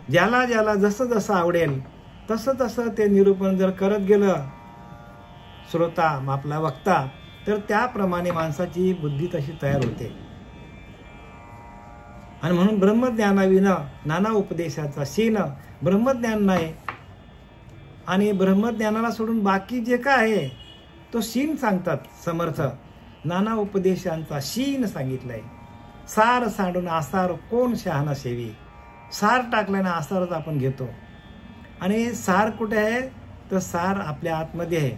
ज्याला ज्याला जसं जसं आवडेल तसं तसं ते निरूपण जर करत गेलं श्रोता आपला वक्ता, तर त्याप्रमाणे माणसाची बुद्धी तशी तयार होते. आणि म्हणून ब्रह्मज्ञानाविना नाना उपदेशाचा शीन, ब्रह्मज्ञान नाही आणि ब्रह्मज्ञानाला सोडून बाकी जे काय आहे तो शीन सांगतात समर्थ. नाना उपदेशांचा शीन सांगितलाय. सार सांडून आसार कोण शहाणा सेवी. सार टाकल्याने आसारच आपण घेतो. आणि सार कुठे आहे तर सार आपल्या आतमध्ये आहे.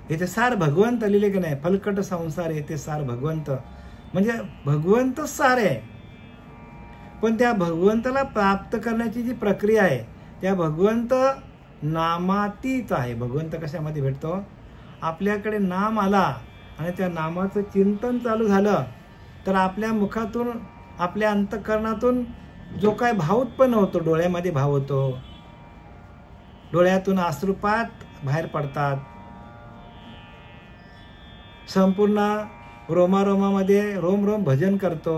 इथे सार भगवंत लिहिले की नाही, फलकट संसार येते सार भगवंत, म्हणजे भगवंतच सार आहे. पण त्या भगवंताला प्राप्त करण्याची जी प्रक्रिया आहे त्या भगवंत नामातीत आहे. भगवंत कशामध्ये भेटतो? आपल्याकडे नाम आला आणि त्या नामाचं चिंतन चालू झालं तर आपल्या मुखातून आपल्या अंतःकरणातून जो काय भाव उत्पन्न होतो, डोळ्यामध्ये भाव होतो, डोळ्यातून अश्रुपात बाहेर पडतात, संपूर्ण रोमारोमामध्ये रोम रोम भजन करतो,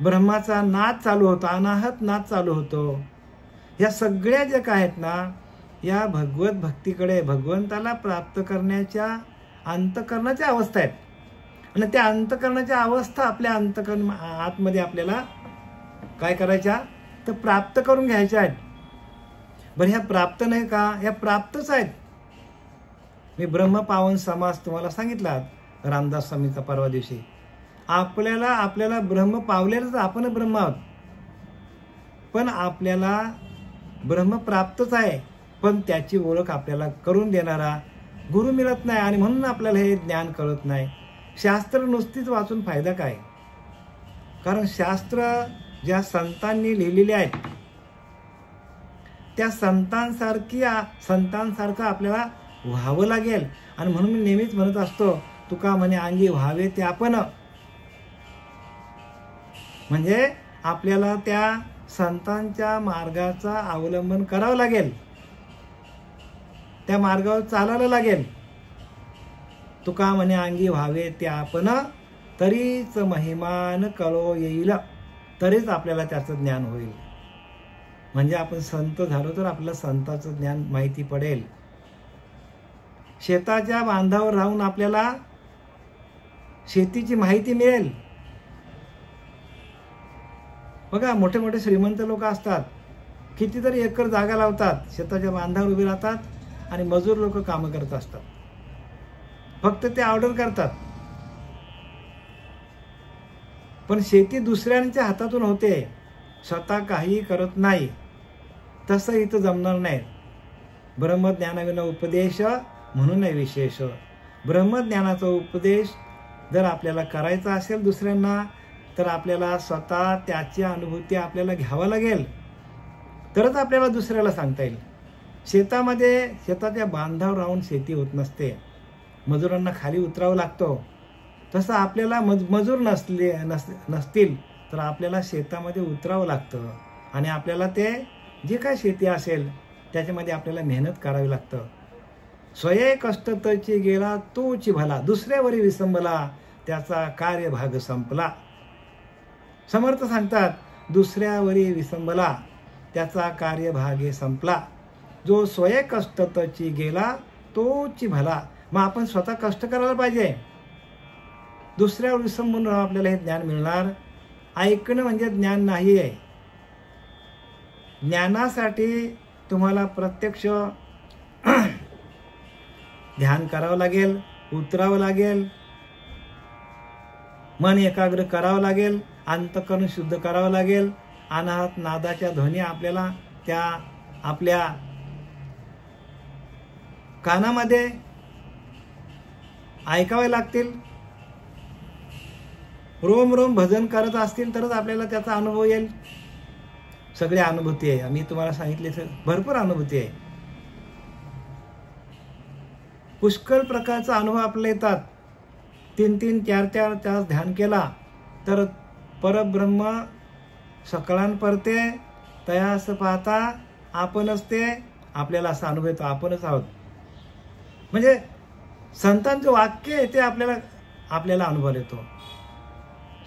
ब्रह्माचा नाद चालू होतो, अनाहत नाद चालू होतो. या सगळ्या ज्या काय आहेत ना या भगवत भक्तीकडे, भगवंताला प्राप्त करण्याच्या अंतःकरणाच्या अवस्था आहेत. आणि त्या अंतःकरणाच्या अवस्था आपल्या अंतःकरण आतमध्ये आपल्याला काय करायच्या तर प्राप्त करून घ्यायच्या आहेत. बरं ह्या प्राप्त नाही का? ह्या प्राप्तच आहेत. मी ब्रह्मपावन समास तुम्हाला सांगितला रामदास स्वामीचा परवा दिवशी. आपल्याला ब्रह्म पावलेलंच, आपण ब्रह्म आहोत, पण आपल्याला ब्रह्म प्राप्तच आहे, पण त्याची ओळख आपल्याला करून देणारा गुरु मिळत नाही. आणि म्हणून आपल्याला हे ज्ञान कळत नाही. शास्त्र नुसतीच वाचून फायदा काय? कारण शास्त्र ज्या संतांनी लिहिलेले आहेत त्या संतांसारखं आपल्याला व्हावं लागेल. आणि म्हणून मी नेहमीच म्हणत असतो, तुका म्हणे अंगी व्हावे ते आपण. म्हणजे आपल्याला त्या संतांच्या मार्गाचा अवलंबन करावं लागेल, त्या मार्गावर चालायला लागेल. तुका म्हणे अंगी व्हावे ते आपण, तरीच महिमान कळो येईल, तरीच आपल्याला त्याचं ज्ञान होईल. म्हणजे आपण संत झालो तर आपल्याला संताचं ज्ञान माहिती पडेल. शेताच्या बांधावर राहून आपल्याला शेतीची माहिती मिळेल. बघा मोठे मोठे श्रीमंत लोक असतात, कितीतरी एकर जागा लावतात, शेताच्या बांधावर उभे राहतात आणि मजूर लोक कामं करत असतात. फक्त ते ऑर्डर करतात, पण शेती दुसऱ्यांच्या हातातून होते, स्वतः काही करत नाही. तसं इथं जमणार नाही. ब्रह्मज्ञानाविना उपदेश म्हणून आहे विशेष. ब्रह्मज्ञानाचा उपदेश जर आपल्याला करायचा असेल दुसऱ्यांना तर आपल्याला स्वतः त्याची अनुभूती आपल्याला घ्यावं लागेल, तरच आपल्याला दुसऱ्याला सांगता येईल. शेताच्या बांधावर राहून शेती होत नसते, मजुरांना खाली उतरावं लागतो. तसं आपल्याला मजूर नसतील तर आपल्याला शेतामध्ये उतरावं लागतं आणि आपल्याला ते जे काय शेती असेल त्याच्यामध्ये आपल्याला मेहनत करावी लागतं. स्वये कष्ट तची गेला तोची भला, दुसऱ्यावरी विसंबला त्याचा कार्यभाग संपला. समर्थ सांगतात, दुसऱ्यावरी विसंबला त्याचा कार्यभागे संपला. जो स्वये कष्ट तची गेला तोची भला. मग आपण स्वतः कष्ट करायला पाहिजे. दुसऱ्यावर विसंबून आपल्याला हे ज्ञान मिळणार. ऐकणं म्हणजे ज्ञान नाही आहे. ज्ञानासाठी तुम्हाला प्रत्यक्ष ध्यान करावं लागेल, उतरावं लागेल, मन एकाग्र करावं लागेल, अंतःकरण शुद्ध करावं लागेल. अनाहत नादाच्या ध्वनी आपल्याला त्या आपल्या कानामध्ये ऐकावे लागतील. रोम रोम भजन करत असतील तरच आपल्याला त्याचा अनुभव येईल. सगळ्या अनुभूती आहे, मी तुम्हाला सांगितले भरपूर अनुभूती आहे. पुष्कळ प्रकारचा अनुभव आपल्याला येतात. 3-3, 4-4 तास ध्यान केला तर परब्रह्म सकळान परते तयास पाहता आपणच ते, आपल्याला असा अनुभव येतो आपणच आहोत. म्हणजे संतांचं वाक्य आहे ते आपल्याला अनुभव येतो.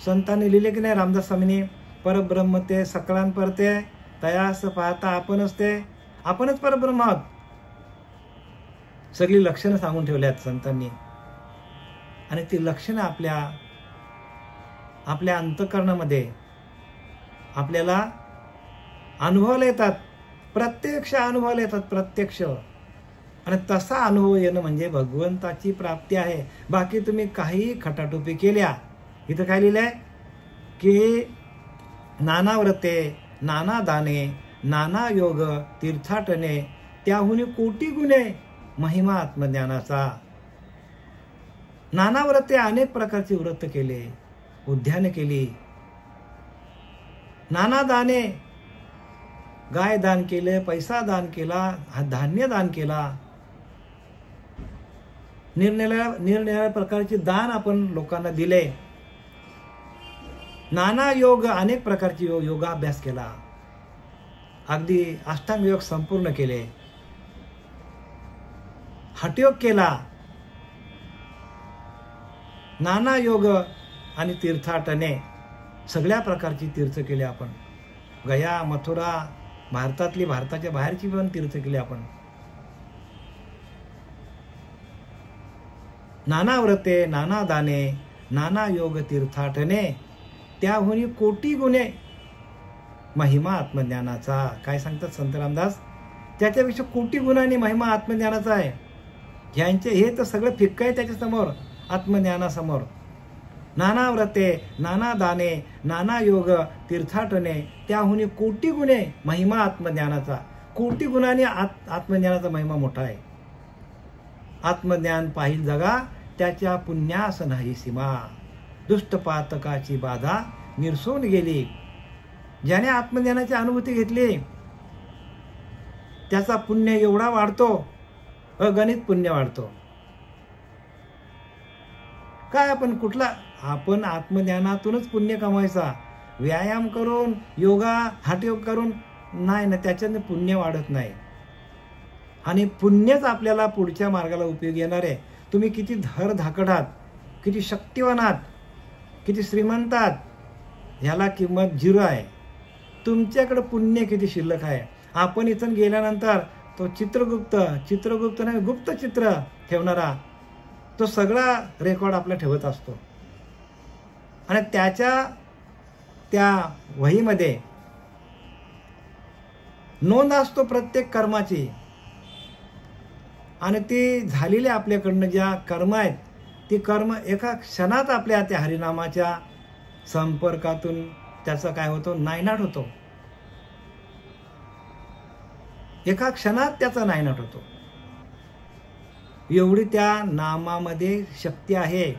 संतांनी लिहिले की नाही रामदास स्वामींनी, परब्रह्म ते सकळान परते, तयास पाहता आपणच ते, आपणच परब्रह्म आहोत. सगळी लक्षणं सांगून ठेवल्यात संतांनी. आणि ती लक्षणं आपल्या अंतःकरणामध्ये आपल्याला अनुभवायला येतात, प्रत्यक्ष अनुभवायला येतात, प्रत्यक्ष. आणि तसा अनुभव येणं म्हणजे भगवंताची प्राप्ती आहे. बाकी तुम्ही काही खटाटोपी केल्या, इथं काय लिहिलंय की नाना व्रते, नाना दाने, नाना योग तीर्थाटने, त्याहून कोटी गुणे महिमा आत्मज्ञानाचा. नाना व्रते, अनेक प्रकारची व्रत केले, उद्याने केली. नाना दाने, गाय दान केले, पैसा दान केला, धान्य दान केला, निरनिराळ्या प्रकारचे दान आपण लोकांना दिले. नाना योग, अनेक प्रकारचे योगाभ्यास केला, अगदी अष्टांग योग संपूर्ण केले, हठयोग केला. नाना योग आणि तीर्थाटने, सगळ्या प्रकारची तीर्थ केली आपण. गया, मथुरा, भारतातली, भारताच्या बाहेरची पण तीर्थ केली आपण. नाना व्रते, नाना दाने, नाना योग तीर्थाटने, त्याहून कोटी गुणे महिमा आत्मज्ञानाचा. काय सांगतात संत रामदास? त्याच्यापेक्षा कोटी गुणांनी महिमा आत्मज्ञानाचा आहे. ह्यांचे हे तर सगळं फिक्क आहे त्याच्यासमोर, आत्मज्ञानासमोर. नाना व्रते, नाना दाने, नाना योग तीर्थाटने, त्याहून कोटी गुणे महिमा आत्मज्ञानाचा. कोटी गुणांनी आत्मज्ञानाचा महिमा मोठा आहे. आत्मज्ञान पाहिल जगा, त्याच्या पुण्यास नाही सीमा. दुष्टपातकाची बाधा निरसून गेली. ज्याने आत्मज्ञानाची अनुभूती घेतली त्याचा पुण्य एवढा वाढतो, अगणित पुण्य वाढतो. काय आपण आत्मज्ञानातूनच पुण्य कमवायचा. व्यायाम करून, योगा, हठयोग करून नाही ना, त्याच्याने पुण्य वाढत नाही. आणि पुण्यच आपल्याला पुढच्या मार्गाला उपयोगी येणार आहे. तुम्ही किती धडधाकट आहात, किती शक्तिवान आहात, किती श्रीमंत आहात, ह्याला किंमत 0 आहे. तुमच्याकडे पुण्य किती शिल्लक आहे. आपण इथून गेल्यानंतर तो चित्रगुप्त नाही, गुप्त चित्र ठेवणारा, तो सगळा रेकॉर्ड आपला ठेवत असतो. आणि त्या वहीमध्ये नोंद असतो प्रत्येक कर्माची. आणि ती झालेली आपल्याकडनं ज्या कर्म आहेत, ती कर्म एका क्षणात आपल्या त्या हरिनामाच्या संपर्कातून त्याचा काय होतो, नायनाट होतो. एका क्षणात त्याचा नायनाट होतो. एवढी त्या नामामध्ये शक्ती आहे.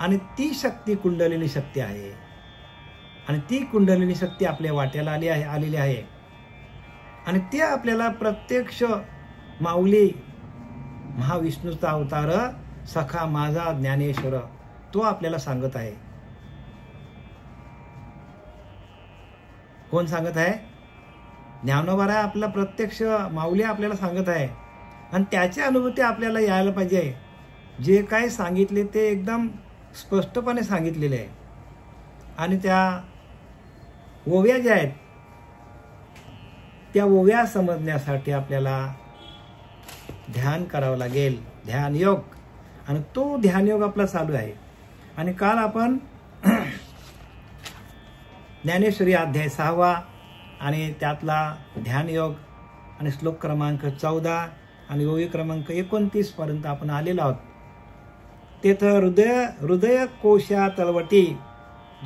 आणि ती शक्ती कुंडलिनी शक्ती आहे. आणि ती कुंडलिनी शक्ती आपल्या वाट्याला आलेली आहे. आणि ते आपल्याला प्रत्यक्ष माऊली महाविष्णूचा अवतार सखा माझा ज्ञानेश्वर, तो आपल्याला सांगत आहे. कोण सांगत आहे? ज्ञानोबा आपला प्रत्यक्ष माऊली आपल्याला सांगत आहे. आणि त्याची अनुभूती आपल्याला यायला पाहिजे. जे काय सांगितले ते एकदम स्पष्टपणे सांगितलेले आहे. आणि त्या ओव्या ज्या आहेत, त्या ओव्या समजण्यासाठी आपल्याला ध्यान करावं लागेल, ध्यान योग. आणि तो ध्यान योग आपला चालू आहे. आणि काल आपण ज्ञानेश्वरी अध्याय 6 आणि त्यातला ध्यान योग आणि श्लोक क्रमांक 14 आणि ओवी क्रमांक 29 पर्यंत आपण आलेलो आहोत. तेथं हृदय कोशा तळवटी,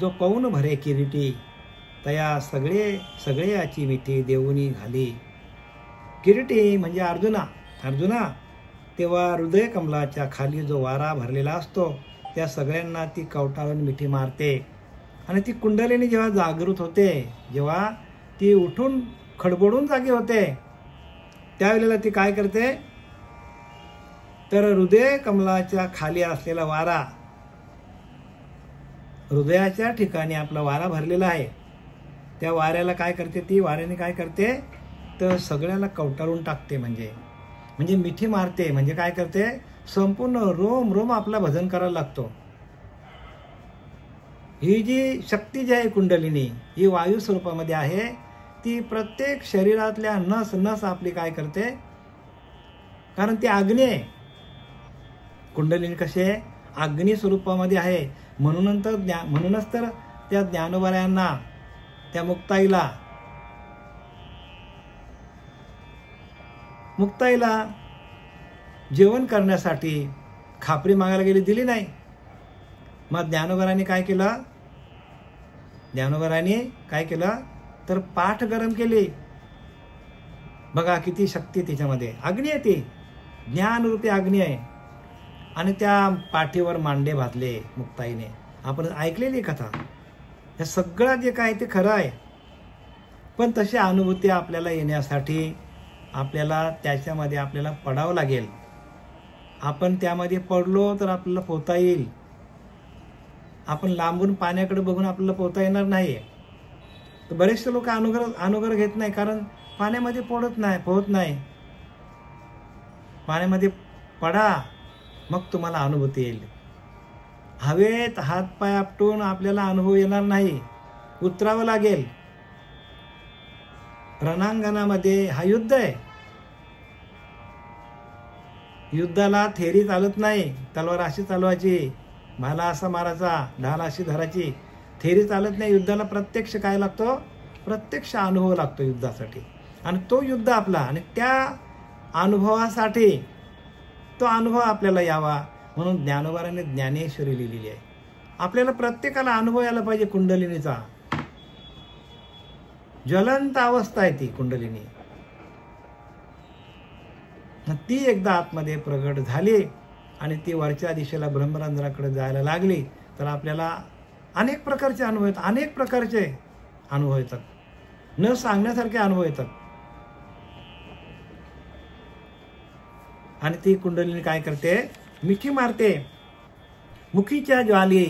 जो पौन भरे किरीटी, तया सगळे याची मिठी देऊनी घाली. किरीटी म्हणजे अर्जुना तेव्हा हृदय कमलाच्या खाली जो वारा भरलेला असतो, त्या सगळ्यांना ती कवटाळून मिठी मारते. आणि ती कुंडलिनी जेव्हा जागृत होते, जेव्हा ती उठून खडबडून जागी होते, त्यावेळेला ती काय करते, तर हृदय कमलाच्या खाली असलेला वारा, हृदयाच्या ठिकाणी आपला वारा भरलेला आहे, त्या वाऱ्याला काय करते, ती वाऱ्याने काय करते, तर सगळ्याला कवटाळून टाकते. म्हणजे मिठी मारते. म्हणजे काय करते, संपूर्ण रोम आपला भजन करायला लागतो. ही जी शक्ती जी आहे कुंडलिनी ही वायू स्वरूपामध्ये आहे. ती प्रत्येक शरीरातल्या नस नस आपली काय करते, कारण ती अग्नी आहे. कुंडलिनी कशी आहे, अग्नी स्वरूपामध्ये आहे. म्हणूनच तर त्या ज्ञानोबा त्या मुक्ताईला जेवण करण्यासाठी खापरी मागायला गेली, दिली नाही. मग ज्ञानोबरांनी काय केलं तर पाठ गरम केली. बघा किती शक्ती तिच्यामध्ये, अग्नी आहे ती, ज्ञानरूपी अग्नी आहे. आणि त्या पाठीवर मांडे भाजले मुक्ताईने. आपण ऐकलेली कथा. हे सगळं जे काय ते खरं आहे. पण तशी अनुभूती आपल्याला येण्यासाठी आपल्याला त्याच्यामध्ये आपल्याला पडावं लागेल. आपण त्यामध्ये पडलो तर आपल्याला पोहता येईल. आपण लांबून पाण्याकडे बघून आपल्याला पोहता येणार नाही. तर बरेचसे लोक अनुग्रह घेत नाही, कारण पाण्यामध्ये पोहत नाही. पाण्यामध्ये पडा, मग तुम्हाला अनुभूती येईल. हवेत हातपाय आपटून आपल्याला अनुभव येणार नाही, उतरावं लागेल. रणांगणामध्ये हा युद्ध आहे. युद्धाला थेरी चालत नाही. तलवार अशी चालवायची, भाला असा मारायचा, ढाल अशी धरायची, थेरी चालत नाही. युद्धाला प्रत्यक्ष काय लागतो, प्रत्यक्ष अनुभव लागतो युद्धासाठी. आणि तो युद्ध आपला, आणि त्या अनुभवासाठी तो अनुभव आपल्याला यावा म्हणून ज्ञानोबाराने ज्ञानेश्वरी लिहिलेली आहे. आपल्याला प्रत्येकाला अनुभव यायला पाहिजे कुंडलिनीचा. ज्वलंत अवस्था आहे ती कुंडलिनी. ती एकदा आतमध्ये प्रगट झाली आणि ती वरच्या दिशेला ब्रह्मरंध्राकडे जायला लागली तर आपल्याला अनेक प्रकारचे अनुभव येतात. अनेक प्रकारचे अनुभव येतात, न सांगण्यासारखे अनुभव येतात. आणि ती कुंडलिनी काय करते, मिठी मारते. मुखीच्या ज्वाली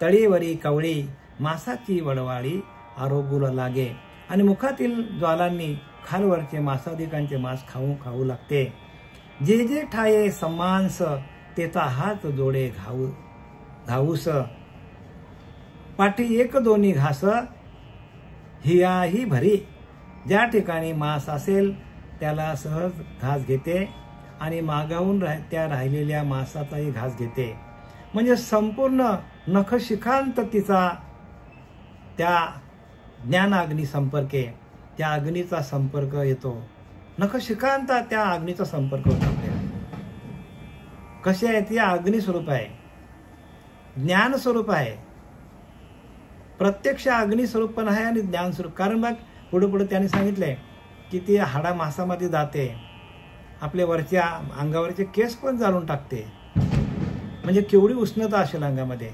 तळीवरी कवळी, मासाची वडवाळी आरोगूला लागे. आणि मुखातील ज्वालांनी खालवरचे मासादिकांचे मांस खाऊ लागते. जे जे ठाये सम्मानस, तेचा हात जोडे घाऊस. पाठी एक दोन्ही घास, हियाही भरी. ज्या ठिकाणी मांस असेल त्याला सहज घास घेते आणि मागाहून त्या राहिलेल्या मांसाचाही घास घेते. म्हणजे संपूर्ण नखशिखांत तिचा त्या ज्ञानाग्नी संपर्के, त्या अग्नीचा संपर्क येतो. नखशिखांत त्या अग्नीचा संपर्क होतो आपल्याला. कशी आहे ती, अग्नी स्वरूप आहे, ज्ञान स्वरूप आहे. प्रत्यक्ष अग्नी स्वरूप पण आहे आणि ज्ञान स्वरूप. कारण मग पुढे त्यांनी सांगितलंय की ती हाडा मासामध्ये जाते, आपल्या वरच्या अंगावरचे केस पण जाळून टाकते. म्हणजे केवढी उष्णता असेल अंगामध्ये.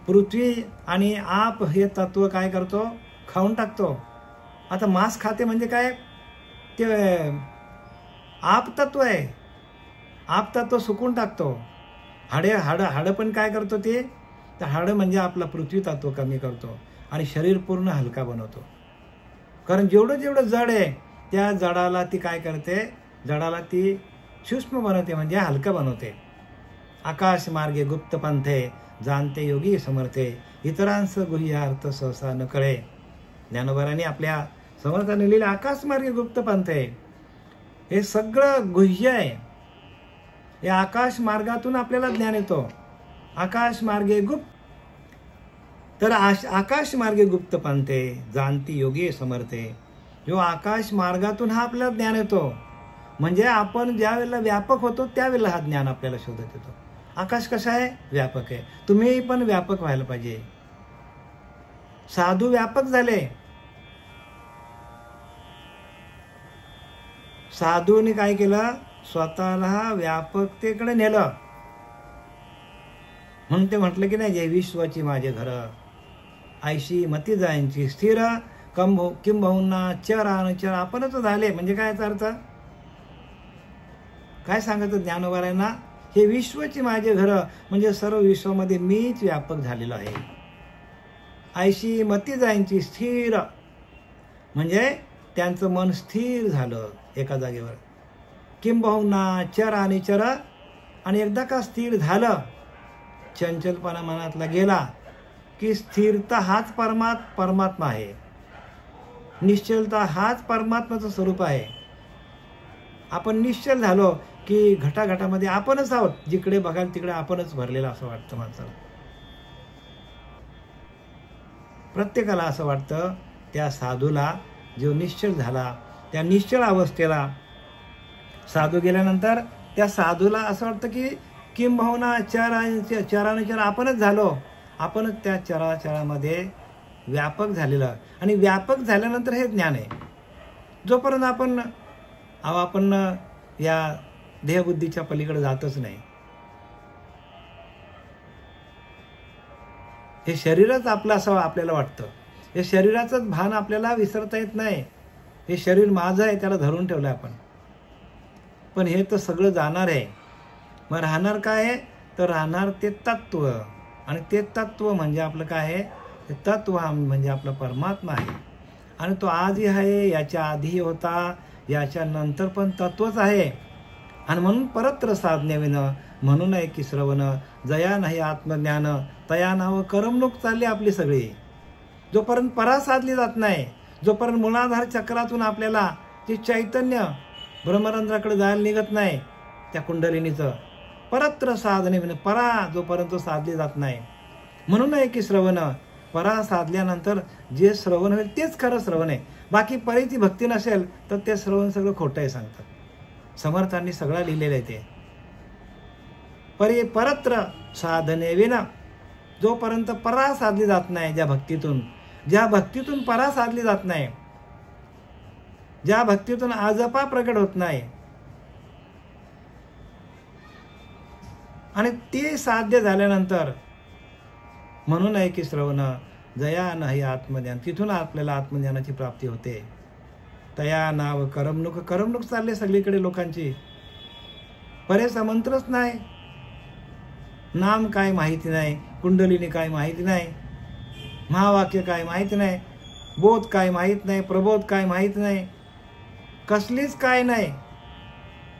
पृथ्वी आणि आप हे तत्व काय करतो, खाऊन टाकतो. आता मांस खाते म्हणजे काय, ते आप तत्व आहे. आप तत्व सुकून टाकतो. हाडं पण काय करतो ते, तर हाडं म्हणजे आपला पृथ्वी तत्व कमी करतो आणि शरीर पूर्ण हलका बनवतो. कारण जेवढं जेवढं जड आहे त्या जडाला ती काय करते, जडाला ती सूक्ष्म बनवते, म्हणजे हलका बनवते. आकाश मार्गे गुप्त पंथे, जाणते योगी समर्थे. इतरांस गुह्य अर्थ सहसा न कळे. ज्ञानोबारांनी आपल्या समर्थाने लिहिले आकाश मार्गे गुप्त पंथे. हे सगळं गुह्य आहे. या आकाश मार्गातून आपल्याला ज्ञान येतो. आकाश मार्गे गुप्त, तर आकाश मार्गे गुप्त पंथे, जाणती योगी समर्थे. जो आकाश मार्गातून हा आपल्याला ज्ञान येतो. म्हणजे आपण ज्या वेळेला व्यापक होतो त्यावेळेला हा ज्ञान आपल्याला शोधत येतो. आकाश कसा आहे, व्यापक आहे. तुम्ही पण व्यापक व्हायला पाहिजे. साधू व्यापक झाले. साधूने काय केलं, स्वतःला व्यापकतेकडे नेलं. म्हणून ते म्हटलं की नाही, जे विश्वाची माझे घर, ऐशी मती जायची स्थिर, किंबहुना चरानचर आपणच झाले. म्हणजे काय याचा अर्थ, काय सांगायचं ज्ञानोबारांना, हे विश्वची माझे घर म्हणजे सर्व विश्वामध्ये मीच व्यापक झालेलो आहे. ऐशी मती जायची स्थिर म्हणजे त्यांचं मन स्थिर झालं एका जागेवर. किंबहुना चर आणि चर, आणि एकदा का स्थिर झालं, चंचलपणा मनातला गेला की स्थिरता हाच परमात्मा आहे, निश्चलता हाच परमात्म्याचं स्वरूप आहे. आपण निश्चल झालो की घटाघटामध्ये आपणच आहोत, जिकडे बघाल तिकडे आपणच भरलेला असं वाटतं माणसाला. प्रत्येकाला असं वाटतं. त्या साधूला जो निश्चल झाला, त्या निश्चल अवस्थेला साधू गेल्यानंतर त्या साधूला असं वाटतं की किंबहुना चराचर आपणच झालो, आपणच त्या चराचरामध्ये व्यापक झालेलं. आणि व्यापक झाल्यानंतर हे ज्ञान आहे. जोपर्यंत आपण या देहबुद्धीच्या पलीकडे जातच नाही, हे शरीरच आपलं असं आपल्याला वाटतं. हे शरीराचंच भान आपल्याला विसरता येत नाही. हे शरीर माझं आहे, त्याला धरून ठेवलं आपण. पण हे तर सगळं जाणार आहे. मग राहणार काय आहे? तर राहणार ते तत्व. आणि ते तत्व म्हणजे आपलं काय आहे? ते तत्व म्हणजे आपला परमात्मा आहे. आणि तो आजही आहे, याच्या आधीही होता, याच्या नंतर पण तत्वच आहे. आणि म्हणून परत्र साधने विन, म्हणून आहे की श्रवण, जया नाही आत्मज्ञान, तया नाव करमणूक चालली आपली सगळी. जोपर्यंत परा साधली जात नाही, जोपर्यंत मूलाधार चक्रातून आपल्याला ते चैतन्य ब्रह्मरंध्राकडे जायला निघत नाही, त्या कुंडलिनीचं परत्र साधने विन, परा जोपर्यंत साधली जात नाही, म्हणून आहे की श्रवण, परा साधल्यानंतर जे श्रवण होईल तेच खरं श्रवण आहे. बाकी परीची भक्ती नसेल तर ते श्रवण सगळं खोटं आहे सांगतात. समर्थांनी सगळं लिहिलेलं आहे ते. परत्र साधने विना, जोपर्यंत परा साधली जात नाही, ज्या भक्तीतून परा साधली जात नाही, ज्या भक्तीतून आजपा प्रकट होत नाही, आणि ते साध्य झाल्यानंतर म्हणून आहे की श्रवण, जया नाही आत्मज्ञान, तिथून आपल्याला आत्मज्ञानाची प्राप्ती होते. तया नाव करमणूक चालले सगळीकडे लोकांची. परेचा मंत्रच नाही, नाम काय माहिती नाही, कुंडलिनी काय माहिती नाही, महावाक्य काय माहिती नाही, बोध काय माहित नाही, प्रबोध काय माहित नाही, कसलीच काय नाही,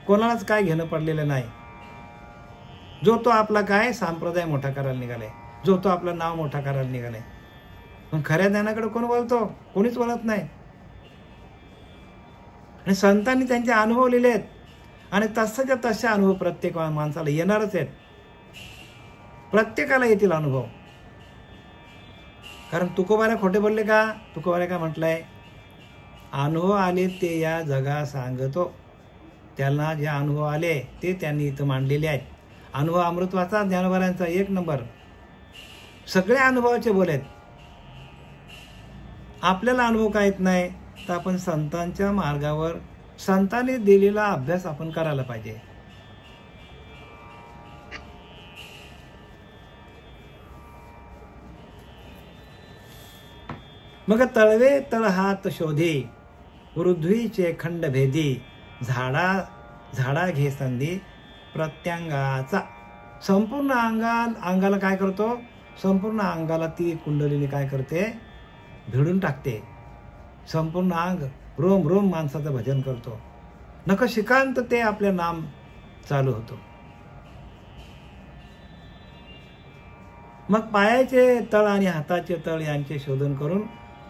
कोणालाच काय घेणं पडलेलं नाही. जो तो आपला काय संप्रदाय मोठा करायला निघाले, जो तो आपलं नाव मोठा करायला निघाले. पण खऱ्या ज्ञानाकडे कोण बोलतो? कोणीच बोलत नाही. आणि संतांनी त्यांचे अनुभव लिहिले आहेत, आणि तसंच्या तसे अनुभव प्रत्येक माणसाला येणारच आहेत. प्रत्येकाला येतील अनुभव. कारण तुकोबाला खोटे बोलले का? तुकोबाला काय म्हटलंय? अनुभव आले ते या जगा सांगतो. त्यांना जे अनुभव आले ते त्यांनी इथं मांडलेले आहेत. अनुभव अमृतवाचा, ज्ञानोबारांचा 1 नंबर. सगळे अनुभवाचे बोल आहेत. आपल्याला अनुभव काय येत नाही तर आपण संतांच्या मार्गावर, संतांनी दिलेला अभ्यास आपण करायला पाहिजे. मग तळवे तळहात शोधे, पृथ्वीचे खंड भेदी, झाडा घे संधी प्रत्यंगाचा. संपूर्ण अंगाला काय करतो? संपूर्ण अंगाला ती कुंडलिनी काय करते? भिडून टाकते. संपूर्ण अंग रोम रोम माणसाचं भजन करतो. नख शिकांत ते आपले नाम चालू होतो. मग पायाचे तळ आणि हाताचे तळ यांचे शोधन करून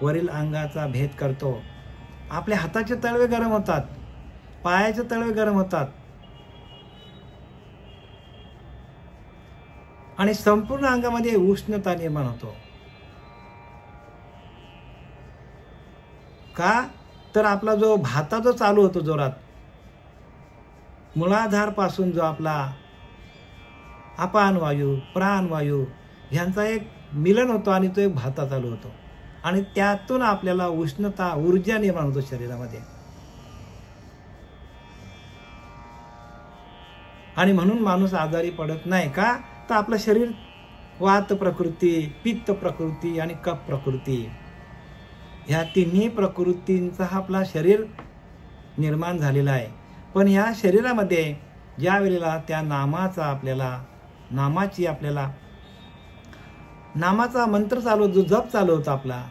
वरील अंगाचा भेद करतो. आपल्या हाताचे तळवे गरम होतात, पायाचे तळवे गरम होतात, आणि संपूर्ण अंगामध्ये उष्णता निर्माण होतो. का? तर आपला जो भाता जो चालू होतो जोरात, मूलाधार पासून जो आपला अपान वायू, प्राणवायू ह्यांचा एक मिलन होतो आणि तो एक भाता चालू होतो, आणि त्यातून आपल्याला उष्णता, ऊर्जा निर्माण होतो शरीरामध्ये. आणि म्हणून माणूस आजारी पडत नाही. का? तर आपलं शरीर वात प्रकृती, पित्त प्रकृती आणि कफ प्रकृती, ह्या तिन्ही प्रकृतींचा आपला शरीर निर्माण झालेला आहे. पण ह्या शरीरामध्ये ज्या वेळेला त्या नामाचा मंत्र चालू, जो जप चालू होता आपला,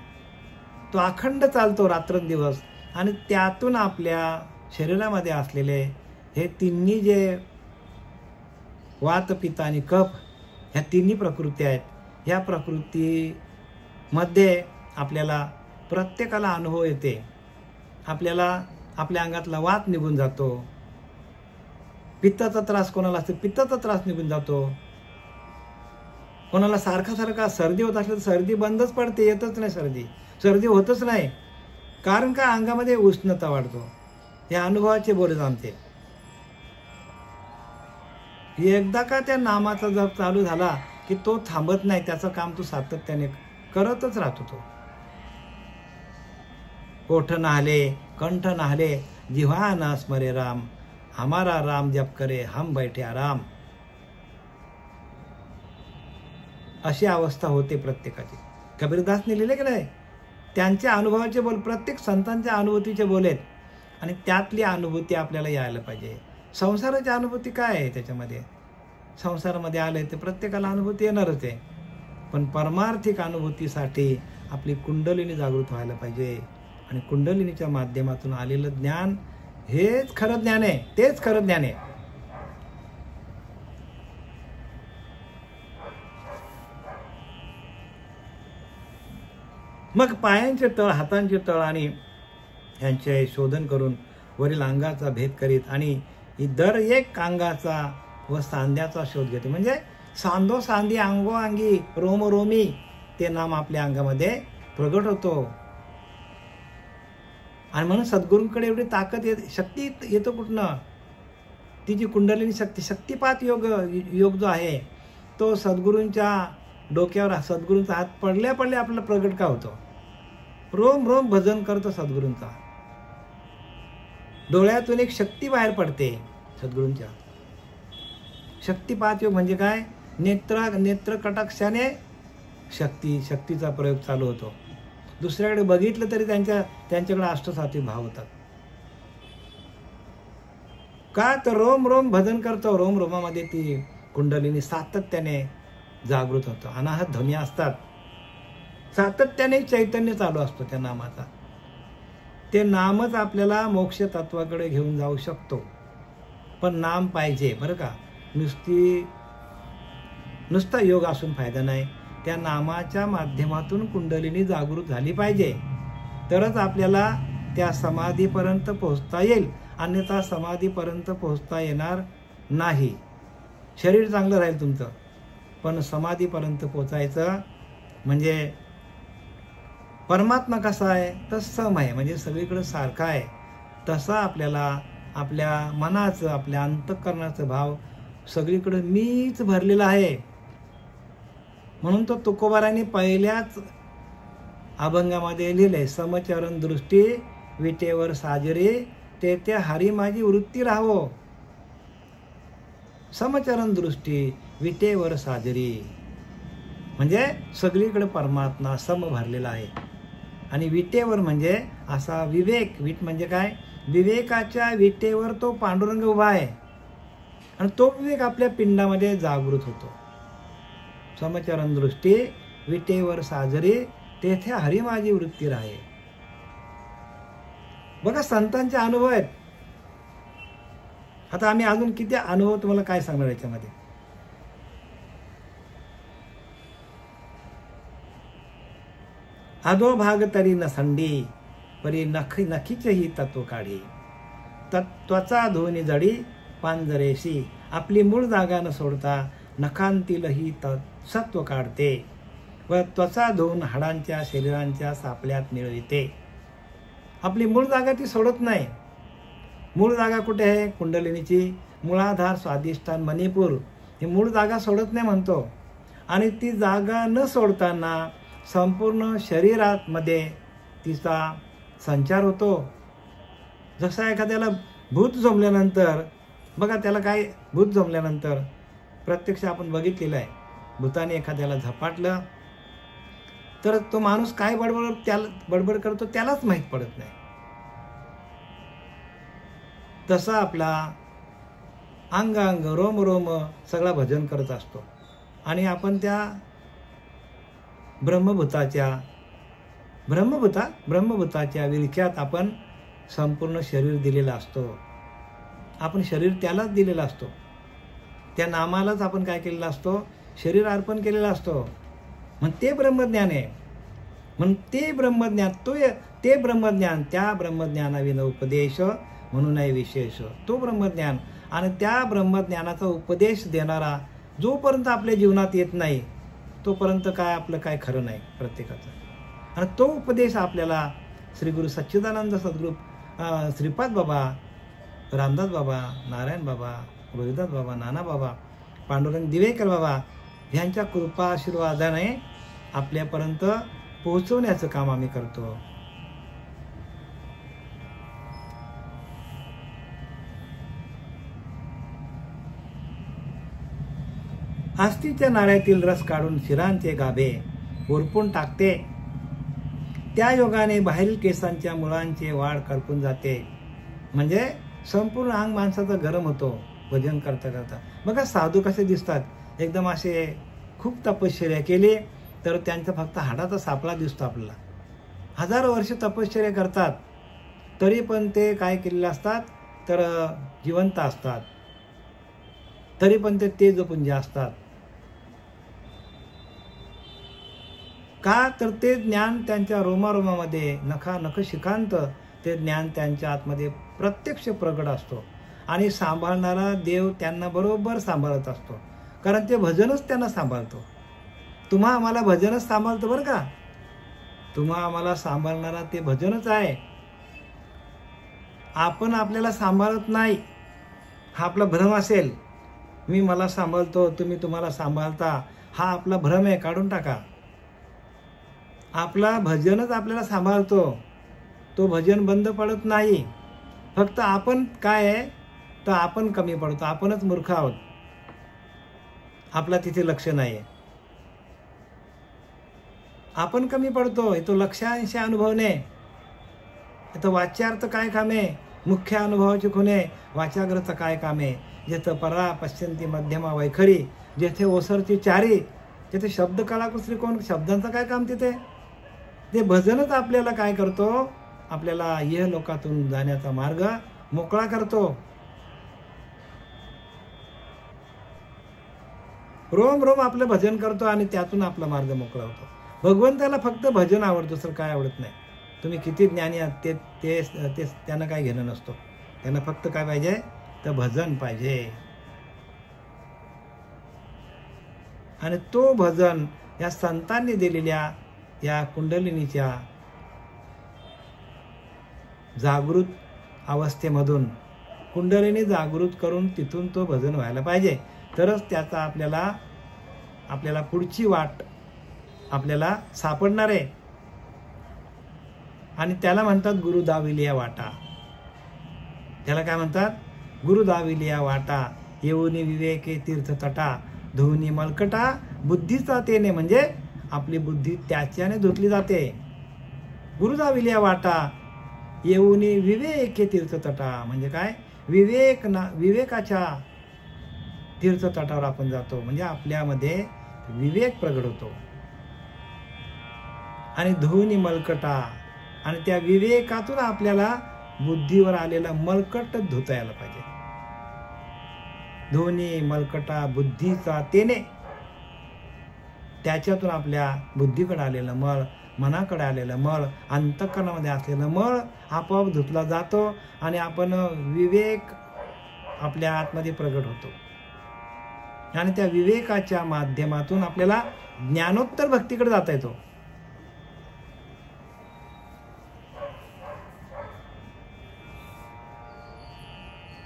तो अखंड चालतो रात्रंदिवस, आणि त्यातून आपल्या शरीरामध्ये असलेले हे तिन्ही जे वात, पित्त आणि कफ ह्या तिन्ही प्रकृती आहेत, ह्या प्रकृती मध्ये आपल्याला प्रत्येकाला अनुभव येते. आपल्याला आपल्या अंगातला वात निघून जातो. पित्ताचा त्रास कोणाला असतो, पित्ताचा त्रास निघून जातो. कोणाला सारखा सर्दी होत असली तर सर्दी बंदच पडते, येतच नाही सर्दी होतच नाही. कारण का, अंगामध्ये उष्णता वाढतो. हे अनुभवाचे बोल आमचे. एकदा का त्या नामाचा जप चालू झाला की तो थांबत नाही, त्याचं काम तो सातत्याने करतच राहतो. तो ओठ नाहले, कंठ नाहले, जिव्हा ना स्मरे राम, हमारा राम जप करे हम बैठे आराम. अशी अवस्था होते प्रत्येकाची. कबीरदासने लिहिले की नाही, त्यांच्या अनुभवाचे बोल, प्रत्येक संतांच्या अनुभूतीचे बोल आहेत. आणि त्यातली अनुभूती आपल्याला यायला पाहिजे. संसाराची अनुभूती काय आहे त्याच्यामध्ये, संसारामध्ये आले ते प्रत्येकाला अनुभूती येणारच आहे. पण परमार्थिक अनुभूतीसाठी आपली कुंडलिनी जागृत व्हायला पाहिजे. आणि कुंडलिनीच्या माध्यमातून आलेलं ज्ञान हेच खरं ज्ञान आहे, तेच खरं ज्ञान आहे. मग पायांचे तळ, हातांचे तळ आणि यांचे शोधन करून वरील अंगाचा भेद करीत आणि दर एक अंगाचा व सांध्याचा शोध घेते. म्हणजे सांदो सांदी, अंगो अंगी, रोम रोमी ते नाम आपल्या अंगामध्ये प्रगट होतो. आणि म्हणून सद्गुरूंकडे एवढी ताकद शक्ती येतो कुठनं, ती जी कुंडलिनी शक्ती, शक्तिपात योग जो आहे तो सद्गुरूंच्या डोक्यावर, सद्गुरूंचा हात पडल्या आपल्याला प्रगट का होतो. रोम रोम भजन करतो सद्गुरूंचा. डोळ्यातून एक शक्ती बाहेर पडते सद्गुरूंच्या. शक्तिपात योग म्हणजे काय, नेत्र कटाक्षाने शक्तीचा प्रयोग चालू होतो. दुसऱ्याकडे बघितलं तरी त्यांच्याकडे अष्टसात्विक भाव होतात. का तर रोम रोम भजन करतो, रोम रोमामध्ये ती कुंडलिनी सातत्याने जागृत होतं. अनाहत ध्वनी असतात, सातत्याने चैतन्य चालू असतो त्या नामाचा. ते नामच आपल्याला मोक्ष तत्वाकडे घेऊन जाऊ शकतो. पण नाम पाहिजे बरं का, नुसता योग असून फायदा नाही. त्या नामाच्या माध्यमातून कुंडलिनी जागृत झाली पाहिजे, तरच आपल्याला त्या समाधीपर्यंत पोहोचता येईल. अन्यथा समाधीपर्यंत पोहोचता येणार नाही. शरीर चांगलं राहील तुमचं, पण समाधीपर्यंत पोचायचं म्हणजे परमात्मा कसा आहे तर सम आहे, म्हणजे सगळीकडे सारखा आहे. तसा आपल्याला आपल्या मनाचं, आपल्या अंतःकरणाचं भाव सगळीकडे मीच भरलेला आहे. म्हणून तो तुकोबाराने पहिल्याच अभंगामध्ये लिहिले, समचरण दृष्टी विटेवर साजरी, ते हरी माझी वृत्ती राहो. समचरण दृष्टी विटेवर साजरी म्हणजे सगळीकडे परमात्मा सम भरलेला आहे. आणि विटेवर म्हणजे असा विवेक, विट म्हणजे काय, विवेकाच्या विटेवर तो पांडुरंग उभा आहे. आणि तो विवेक आपल्या पिंडामध्ये जागृत होतो. समचरण दृष्टी विटेवर साजरी, तेथे हरी माझी वृत्ती राहे. बघा संतांचे अनुभव आहेत. आता आम्ही अजून किती अनुभव तुम्हाला काय सांगणार याच्यामध्ये. अधोभाग तरी नसंडी, परी नखीचही तत्व काढी, त्वचा धुवनी जडी पांजरेशी, आपली मूळ जागा न सोडता नखांतीलही सत्व काढते, व त्वचा धुवून हाडांच्या शरीरांच्या सापल्यात मिळविते. आपली मूळ जागा ती सोडत नाही. मूळ जागा कुठे आहे, कुंडलिनीची मूळाधार स्वाधिष्ठान मणिपूर, ही मूळ जागा सोडत नाही म्हणतो. आणि ती जागा न सोडताना संपूर्ण शरीरामध्ये तिचा संचार होतो. जसा एखाद्याला भूत जमल्यानंतर, बघा त्याला काय, भूत जमल्यानंतर प्रत्यक्ष आपण बघितलेलं आहे, भूताने एखाद्याला झपाटलं तर तो माणूस काय बडबड करतो त्यालाच माहीत पडत नाही. तसा आपला अंग रोम रोम सगळा भजन करत असतो. आणि आपण त्या ब्रह्मभूताच्या विळख्यात आपण संपूर्ण शरीर दिलेलं असतो. आपण शरीर त्यालाच दिलेला असतो, त्या नामालाच आपण काय केलेलं असतो, शरीर अर्पण केलेलं असतो. मग ते ब्रह्मज्ञान आहे. म्हणून ते ब्रह्मज्ञान ते ब्रह्मज्ञान, त्या ब्रह्मज्ञानाविना उपदेश म्हणूनही विशेष तो ब्रह्मज्ञान. आणि त्या ब्रह्मज्ञानाचा उपदेश देणारा जोपर्यंत आपल्या जीवनात येत नाही तोपर्यंत काय आपलं काय खरं नाही प्रत्येकाचं. आणि तो उपदेश आपल्याला श्री गुरु सच्चिदानंद सद्गुरू श्रीपाद बाबा, रामदास बाबा, नारायण बाबा, रोहिदास बाबा, नाना बाबा, पांडुरंग दिवेकर बाबा ह्यांच्या कृपा आशीर्वादाने आपल्यापर्यंत पोहोचवण्याचं काम आम्ही करतो. आस्तीच्या नाळ्यातील रस काढून शिरांचे गाभे ओरपून टाकते. त्या योगाने बाहेरील केसांच्या मुळांची वाढ करपून जाते. म्हणजे संपूर्ण अंग माणसाचा गरम होतो भजन करता करता. बघा साधू कसे दिसतात, एकदम असे खूप तपश्चर्या केली तर त्यांचा फक्त हाडाचा सापळा दिसतो आपल्याला. हजारो वर्ष तपश्चर्या करतात तरी पण ते काय केलेले असतात तर जिवंत असतात, तरी पण ते तेजपुंज असतात. का तर ते ज्ञान त्यांच्या रोमारोमामध्ये नख शिकांत ते ज्ञान त्यांच्या आतमध्ये प्रत्यक्ष प्रगट असतो. आणि सांभाळणारा देव त्यांना बरोबर सांभाळत असतो, कारण ते भजनच त्यांना सांभाळतो. तुम्हा आम्हाला भजनच सांभाळतं बरं का. तुम्हा आम्हाला सांभाळणारा ते भजनच आहे. आपण आपल्याला सांभाळत नाही हा आपला भ्रम असेल. मी मला सांभाळतो, तुम्ही तुम्हाला सांभाळता, हा आपला भ्रम आहे, काढून टाका. आपला भजनच आपल्याला सांभाळतो, तो भजन बंद पडत नाही. फक्त आपण काय आहे तर आपण कमी पडतो, आपणच मूर्ख आहोत, आपला तिथे लक्ष नाही आहे. आपण कमी पडतो. तो लक्षांशी अनुभवणे, इथं वाच्यार्थ काय कामे, मुख्य अनुभवाची खुणे, वाचाग्रत काय कामे. जेथं परा पश्चिंती मध्यमा वैखरी, जेथे ओसरची चारी, जेथे शब्द कलाकुसरी कोण, शब्दांचं काय काम तिथे. ते भजनच आपल्याला काय करतो, आपल्याला यह लोकातून जाण्याचा मार्ग मोकळा करतो. रोम रोम आपलं भजन करतो आणि त्यातून आपला मार्ग मोकळा होतो. भगवंताला फक्त भजन आवडतं, दुसरं काय आवडत नाही. तुम्ही किती ज्ञानी आहात ते ते ते त्यांना काय घेणं नसतो. त्यांना फक्त काय पाहिजे तर भजन पाहिजे. आणि तो भजन या संतांनी दिलेल्या या कुंडलिनीच्या जागृत अवस्थेमधून कुंडलिनी जागृत करून तिथून तो भजन व्हायला पाहिजे. तरच त्याचा आपल्याला पुढची वाट आपल्याला सापडणार आहे. आणि त्याला म्हणतात गुरु दाविलिया वाटा. त्याला काय म्हणतात, गुरु दाविलिया वाटा. येऊनी विवेके तीर्थ तटा, धुवनी मलकटा बुद्धीचा तेने. म्हणजे आपली बुद्धी त्याच्याने धुतली जाते. गुरु दाविलिया वाटा येऊनी विवेके तीर्थ तटा. म्हणजे काय, विवेकाच्या तीर्थतटावर आपण जातो. म्हणजे आपल्यामध्ये विवेक प्रगट होतो. आणि धुवनी मलकटा, आणि त्या विवेकातून आपल्याला बुद्धीवर आलेला मलकट धुता यायला पाहिजे. धुवनी मलकटा बुद्धीचा तेने. त्याच्यातून आपल्या बुद्धीकडे आलेलं मळ, मनाकडे आलेलं मळ, अंतःकरणामध्ये असलेलं मळ आपोआप धुतला जातो आणि आपण विवेक आपल्या आतमध्ये प्रगट होतो. आणि त्या विवेकाच्या माध्यमातून आपल्याला ज्ञानोत्तर भक्तीकडे जाता येतो.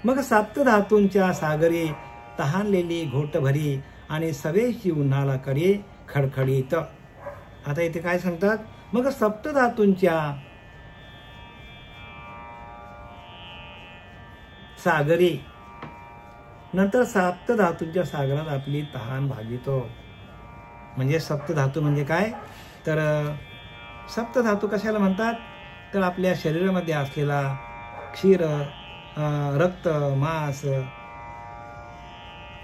मग सप्तधातूंच्या सागरी तहानलेली घोटभरी आणि सवेशी उन्हाला करी खडखडीत. आता इथे काय सांगतात, मग सप्तधातूंच्या सागरी, नंतर सप्तधातूंच्या सागरात आपली तहान भागितो. म्हणजे सप्तधातू म्हणजे काय तर सप्तधातू कशाला म्हणतात तर आपल्या शरीरामध्ये असलेला क्षीर, रक्त, मांस,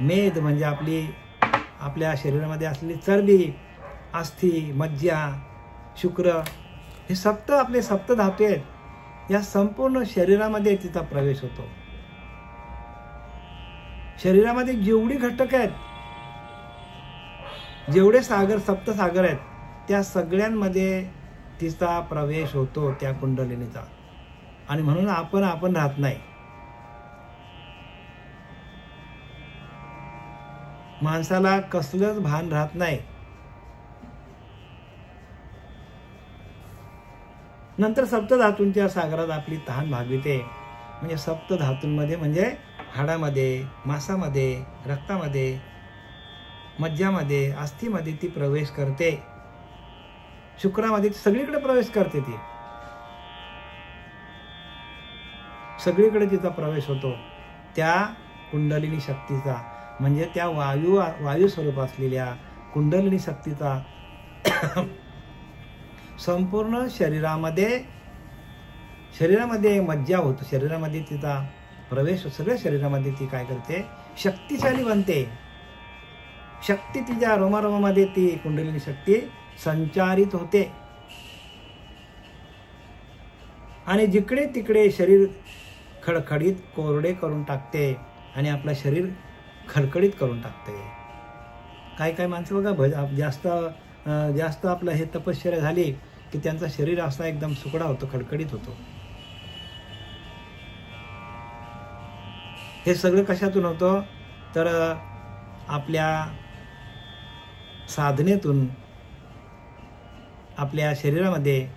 मेद म्हणजे आपल्या शरीरामध्ये असलेली चरबी, अस्थि, मज्जा, शुक्र, हे आपले सप्तधातू आहेत. या संपूर्ण शरीरामध्ये तिचा प्रवेश होतो. शरीरामध्ये जेवढी घटक आहेत, जेवढे सप्तसागर आहेत, त्या सगळ्यांमध्ये तिचा प्रवेश होतो त्या कुंडलिनीचा, आणि म्हणून आपण राहत नाही. माणसाला कसलंच भान राहत नाही. नंतर सप्तधातूंच्या सागरात आपली तहान भागविते. म्हणजे सप्तधातूंमध्ये म्हणजे हाडामध्ये, मांसामध्ये, रक्तामध्ये, मज्जामध्ये, अस्थिमध्ये ती प्रवेश करते. शुक्रामध्ये सगळीकडे प्रवेश करते. ती सगळीकडे तिचा प्रवेश होतो त्या कुंडलिनी शक्तीचा. म्हणजे त्या वायू स्वरूप असलेल्या कुंडलिनी शक्तीचा संपूर्ण शरीरामध्ये मज्जा होतो. शरीरामध्ये तिचा प्रवेश, सगळ्या शरीरामध्ये ती काय करते, शक्तिशाली बनते. शक्ती तिच्या रोमारोमामध्ये ती कुंडलिनी शक्ती संचारित होते आणि जिकडे तिकडे शरीर खडखडीत कोरडे करून टाकते आणि आपलं शरीर खडखडीत करून टाकते. काय माणसं बघा जास्त आपलं हे तपश्चर्या झाली की त्यांचं शरीर असा एकदम सुकडा होतो, खडखडीत होतो. हे सगळं कशातून होतं तर आपल्या साधनेतून. आपल्या शरीरामध्ये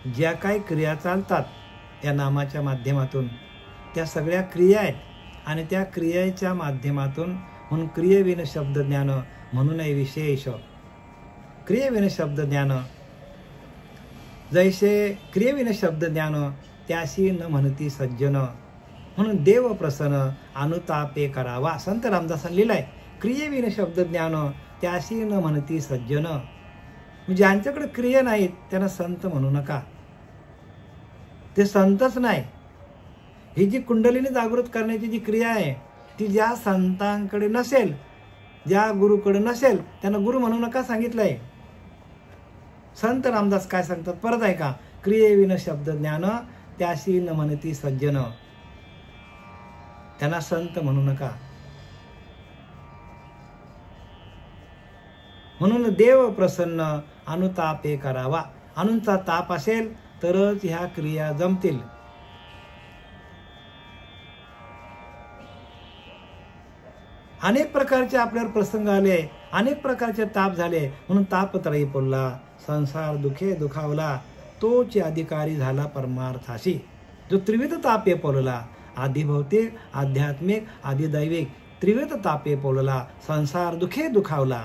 ज्या काही क्रिया चालतात या नामाच्या माध्यमातून, त्या सगळ्या क्रिया आहेत आणि त्या क्रियेच्या माध्यमातून म्हणून क्रियेविन शब्द ज्ञान म्हणून विशेष. क्रियेविन शब्द ज्ञान जैसे क्रियेविन शब्द ज्ञान त्याशी न म्हणती सज्जन. म्हणून देव प्रसन्न अनुतापे करावा. संत रामदासांनी लिहिलाय, क्रियेविन शब्द ज्ञान त्याशी न म्हणती सज्जन. ज्यांच्याकडे क्रिया नाहीत त्यांना संत म्हणू नका. ते संतच नाही. ही जी कुंडलिनी जागृत करण्याची जी क्रिया आहे ती ज्या संतांकडे नसेल, ज्या गुरुकडे नसेल त्यांना गुरु म्हणू नका सांगितलंय. संत रामदास काय सांगतात परत ऐका, क्रियेविन शब्द ज्ञान त्याशी न म्हणती सज्जन. त्यांना संत म्हणू नका. म्हणून देव प्रसन्न अनुतापे करावा. अनुंचा ताप असेल तरच ह्या क्रिया जमतील. अनेक प्रकारचे आपल्यावर प्रसंग आले, अनेक प्रकारचे ताप झाले, म्हणून तापत्रयी पोलला. संसार दुखे दुखावला, तोच अधिकारी झाला परमार्थाशी. जो त्रिविध तापे पोलला, आधी भौतिक, आध्यात्मिक, आधी दैविक, त्रिविध तापे पोलला, संसार दुखे दुखावला.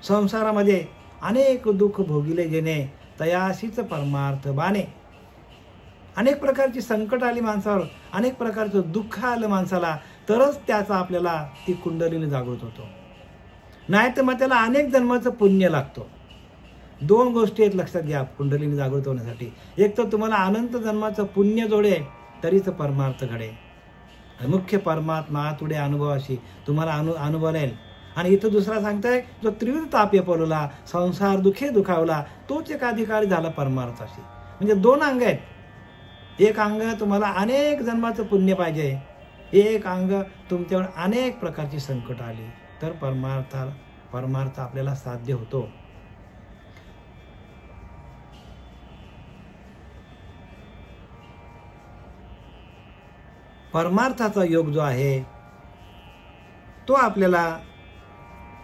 संसारामध्ये अनेक दुःख भोगिले जेणे, तयाशीच परमार्थ बाणे. अनेक प्रकारची संकट आली माणसावर, अनेक प्रकारचं दुःख आलं माणसाला, तरच त्याचा आपल्याला ती कुंडलिनी जागृत होतो. नाही तर मग त्याला अनेक जन्माचं पुण्य लागतो. दोन गोष्टी आहेत लक्षात घ्या कुंडलिनी जागृत होण्यासाठी. एक तर तुम्हाला अनंत जन्माचं पुण्य जोडे तरीच परमार्थ घडे. मुख्य परमात्मा तुडे अनुभवाशी तुम्हाला अनुभव येईल. आणि इथं दुसरा सांगताय, जो त्रिविध तापे पोलला, संसार दुखे दुखावला, तोच एक अधिकारी झाला परमार्थाशी. म्हणजे दोन अंग आहेत. एक अंग तुम्हाला अनेक जन्माचं पुण्य पाहिजे, एक अंग तुमच्यावर अनेक प्रकारची संकट आली तर परमार्थ आपल्याला साध्य होतो. परमार्थाचा योग जो आहे तो आपल्याला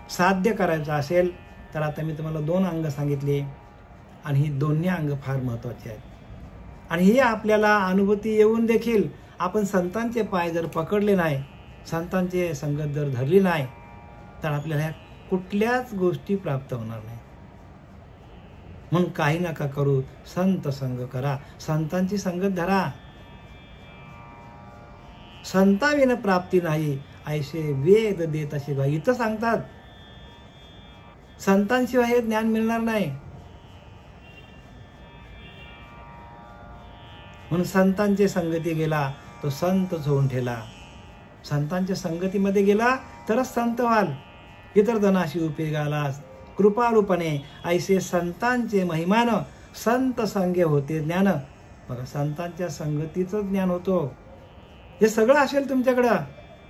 साध्य करायचा असेल तर आता मी तुम्हाला दोन अंग सांगितली आणि ही दोन्ही अंग फार महत्त्वाची आहेत. आणि ही आपल्याला अनुभूती येऊन देखील आपण संतांचे पाय जर पकडले नाही, संतांचे संगत जर धरली नाही तर आपल्याला कुठल्याच गोष्टी प्राप्त होणार नाही. म्हणून काही नका करू, संत संग करा, संतांची संगत धरा. संताविन प्राप्ती नाही, ऐसे वेद देत असे भाई. इथं सांगतात संतांशिवाय हे ज्ञान मिळणार नाही. म्हणून संतांच्या संगती गेला तो संतच होऊन ठेला. संतांच्या संगतीमध्ये गेला तरच संत व्हाल. इतर जनाशी उपयोगाला कृपारूपणे ऐसे संतांचे महिमान, संत संगे होते ज्ञान. बघा, संतांच्या संगतीचं ज्ञान होतो. हे सगळं असेल तुमच्याकडं,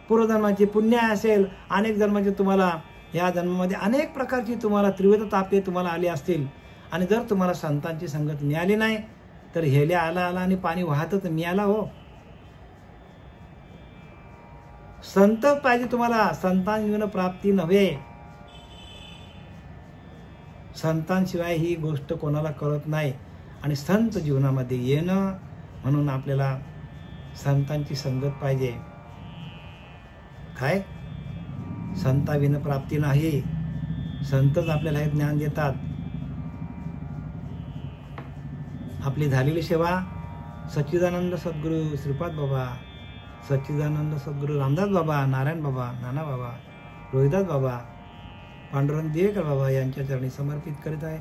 पूर्वजन्माची पुण्य असेल, अनेक जन्माचे तुम्हाला या जन्मामध्ये अनेक प्रकारची तुम्हाला त्रिविध तापे तुम्हाला आली असतील, आणि जर तुम्हाला संतांची संगत मिळाली नाही तर हेल्या आला आला आणि पाणी वाहतच मिळाला हो. संत पाहिजे तुम्हाला, संतांविना प्राप्ती नव्हे. संतांशिवाय ही गोष्ट कोणाला कळत नाही. आणि संत जीवनामध्ये येणं म्हणून आपल्याला संतांची संगत पाहिजे. काय संताविना प्राप्ती नाही, संतच आपल्याला हे ज्ञान देतात. आपली झालेली सेवा सच्चिदानंद सद्गुरू श्रीपाद बाबा, सच्चिदानंद सद्गुरू रामदास बाबा, नारायण बाबा, नाना बाबा, रोहिदास बाबा, पांडुरंग देवेकर बाबा यांच्या चरणी समर्पित करीत आहे.